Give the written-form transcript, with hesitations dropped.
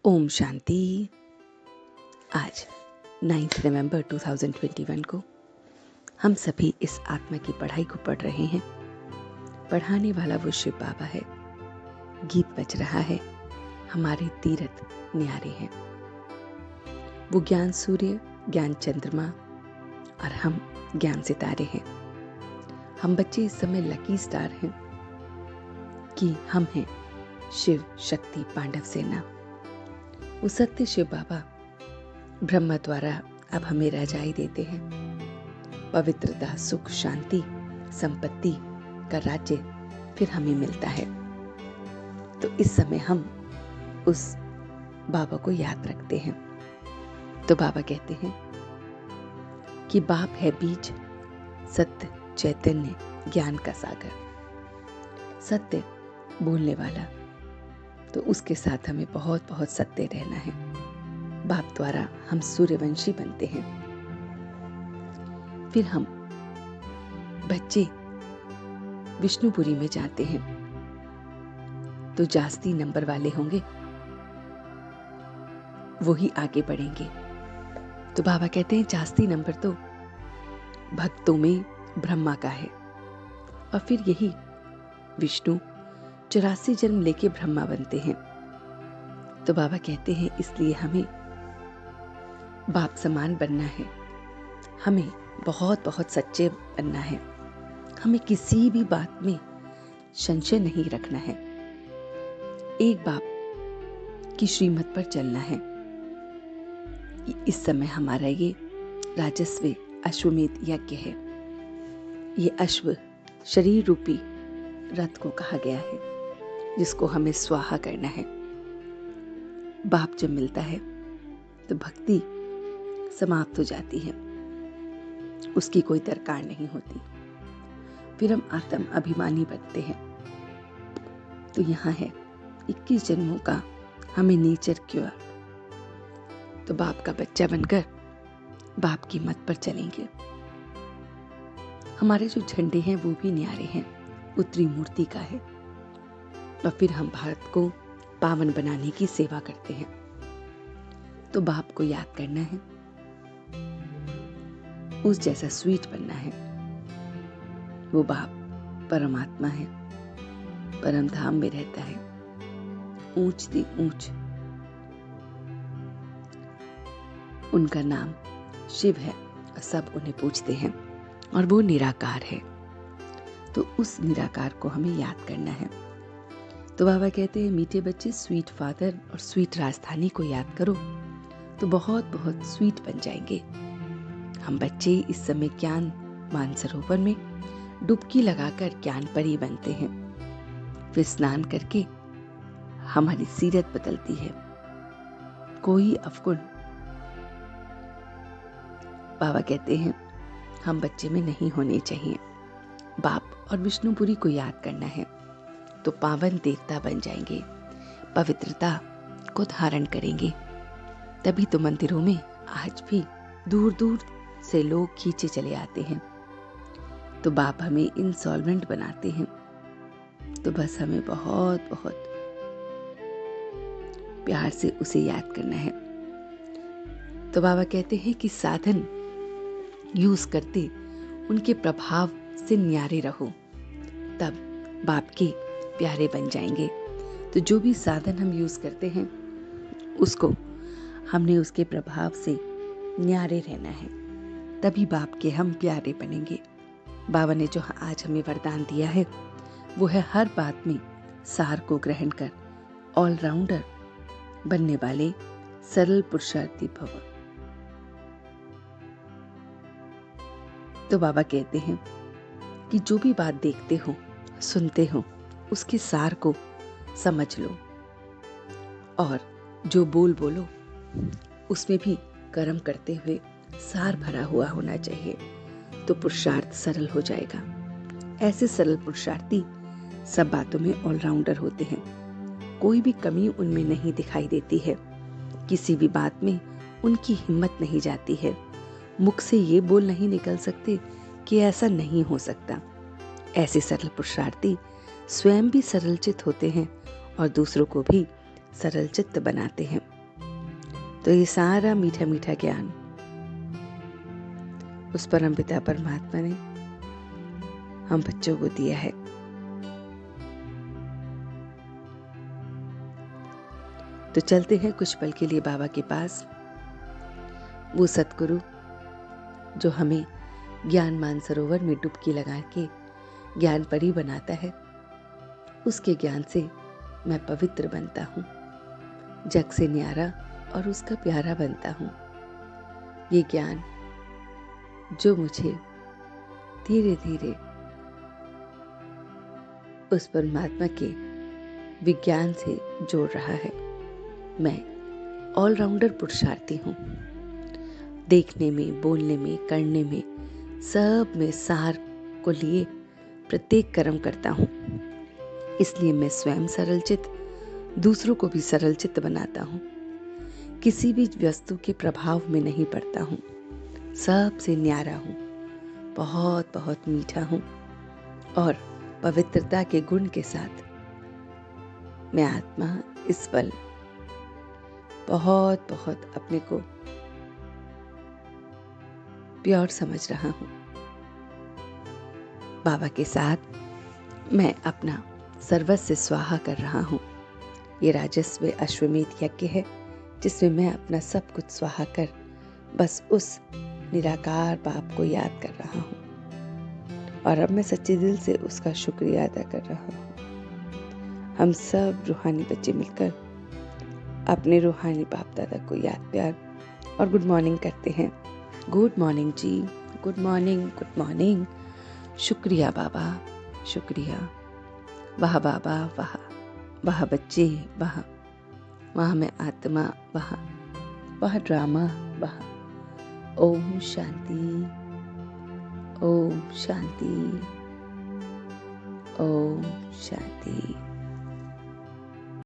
ओम शांति। आज 9 नवंबर 2021 को हम सभी इस आत्मा की पढ़ाई को पढ़ रहे हैं। पढ़ाने वाला वो शिव बाबा है। गीत बज रहा है, हमारे तीरथ न्यारे हैं। वो ज्ञान सूर्य, ज्ञान चंद्रमा और हम ज्ञान सितारे हैं। हम बच्चे इस समय लकी स्टार हैं कि हम हैं शिव शक्ति पांडव सेना। वो सत्य शिव बाबा ब्रह्मा द्वारा अब हमें रजाई देते हैं। पवित्रता, सुख, शांति, संपत्ति का राज्य फिर हमें मिलता है। तो इस समय हम उस बाबा को याद रखते हैं। तो बाबा कहते हैं कि बाप है बीज, सत्य चैतन्य ज्ञान का सागर। सत्य बोलने वाला, तो उसके साथ हमें बहुत बहुत सत्य रहना है। बाप द्वारा हम सूर्यवंशी बनते हैं। फिर हम बच्चे विष्णुपुरी में जाते हैं। तो जास्ती नंबर वाले होंगे वो ही आगे बढ़ेंगे। तो बाबा कहते हैं जास्ती नंबर तो भक्तों में ब्रह्मा का है, और फिर यही विष्णु 84 जन्म लेके ब्रह्मा बनते हैं। तो बाबा कहते हैं इसलिए हमें बाप समान बनना है। हमें बहुत बहुत सच्चे बनना है। हमें किसी भी बात में संशय नहीं रखना है। एक बाप की श्रीमत पर चलना है। इस समय हमारा ये राजस्व अश्वमेध यज्ञ है। ये अश्व शरीर रूपी रथ को कहा गया है, जिसको हमें स्वाहा करना है। बाप जब मिलता है तो भक्ति समाप्त हो जाती है, उसकी कोई दरकार नहीं होती। फिर हम आत्म अभिमानी बनते हैं। तो यहाँ है 21 जन्मों का हमें नेचर क्योर। तो बाप का बच्चा बनकर बाप की मत पर चलेंगे। हमारे जो झंडे हैं वो भी न्यारे हैं, उत्तरी मूर्ति का है। और फिर हम भारत को पावन बनाने की सेवा करते हैं। तो बाप को याद करना है, उस जैसा स्वीट बनना है। वो बाप परमात्मा है, परम धाम में रहता है, ऊंच सी ऊंच। उनका नाम शिव है और सब उन्हें पूजते हैं, और वो निराकार है। तो उस निराकार को हमें याद करना है। तो बाबा कहते हैं मीठे बच्चे, स्वीट फादर और स्वीट राजधानी को याद करो तो बहुत बहुत स्वीट बन जाएंगे। हम बच्चे इस समय ज्ञान मानसरोवर में डुबकी लगाकर ज्ञान परी बनते हैं। फिर स्नान करके हमारी सीरत बदलती है। कोई अवगुण बाबा कहते हैं हम बच्चे में नहीं होने चाहिए। बाप और विष्णुपुरी को याद करना है तो पावन देवता बन जाएंगे, पवित्रता को धारण करेंगे। तभी तो मंदिरों में आज भी दूर दूर से लोग खींचे चले आते हैं। तो बाप हमें इंसॉल्वेंट बनाते हैं। तो बस हमें बहुत बहुत प्यार से उसे याद करना है। तो बाबा कहते हैं कि साधन यूज करते उनके प्रभाव से न्यारे रहो, तब बाप के प्यारे बन जाएंगे। तो जो भी साधन हम यूज करते हैं उसको हमने उसके प्रभाव से न्यारे रहना है, तभी बाप के हम प्यारे बनेंगे। बाबा ने जो आज हमें वरदान दिया है वो है हर बात में सार को ग्रहण कर ऑलराउंडर बनने वाले सरल पुरुषार्थी भव। तो बाबा कहते हैं कि जो भी बात देखते हो, सुनते हो, उसके सार को समझ लो, और जो बोलो उसमें भी कर्म करते हुए सार भरा हुआ होना चाहिए। तो पुरुषार्थ सरल हो जाएगा। ऐसे सरल पुरुषार्थी सब बातों में ऑलराउंडर होते हैं। कोई भी कमी उनमें नहीं दिखाई देती है। किसी भी बात में उनकी हिम्मत नहीं जाती है। मुख से ये बोल नहीं निकल सकते कि ऐसा नहीं हो सकता। ऐसे सरल पुरुषार्थी स्वयं भी सरल चित्त होते हैं और दूसरों को भी सरल चित्त बनाते हैं। तो ये सारा मीठा मीठा ज्ञान उस परम पिता परमात्मा ने हम बच्चों को दिया है। तो चलते हैं कुछ पल के लिए बाबा के पास, वो सतगुरु जो हमें ज्ञान मानसरोवर में डुबकी लगा के ज्ञान परी बनाता है। उसके ज्ञान से मैं पवित्र बनता हूँ, जग से न्यारा और उसका प्यारा बनता हूँ। ये ज्ञान जो मुझे धीरे धीरे उस परमात्मा के विज्ञान से जोड़ रहा है। मैं ऑलराउंडर पुरुषार्थी हूँ, देखने में, बोलने में, करने में, सब में सार को लिए प्रत्येक कर्म करता हूँ। इसलिए मैं स्वयं सरलचित, दूसरों को भी सरलचित बनाता हूँ। किसी भी वस्तु के प्रभाव में नहीं पड़ता हूँ, सबसे न्यारा हूँ, बहुत बहुत मीठा हूँ और पवित्रता के गुण के साथ मैं आत्मा इस पल बहुत बहुत अपने को प्योर समझ रहा हूँ। बाबा के साथ मैं अपना सर्वस्व स्वाहा कर रहा हूँ। ये राजस्व अश्वमेध यज्ञ है जिसमें मैं अपना सब कुछ स्वाहा कर बस उस निराकार बाप को याद कर रहा हूँ और अब मैं सच्चे दिल से उसका शुक्रिया अदा कर रहा हूँ। हम सब रूहानी बच्चे मिलकर अपने रूहानी बाप दादा को याद प्यार और गुड मॉर्निंग करते हैं। गुड मॉर्निंग जी, गुड मॉर्निंग, गुड मॉर्निंग। शुक्रिया बाबा, शुक्रिया। वाह बाबा, वाह वाह बच्चे, वाह वाह मैं आत्मा, वाह वाह ड्रामा, वाह। ओम शांति, ओम शांति, ओम शांति।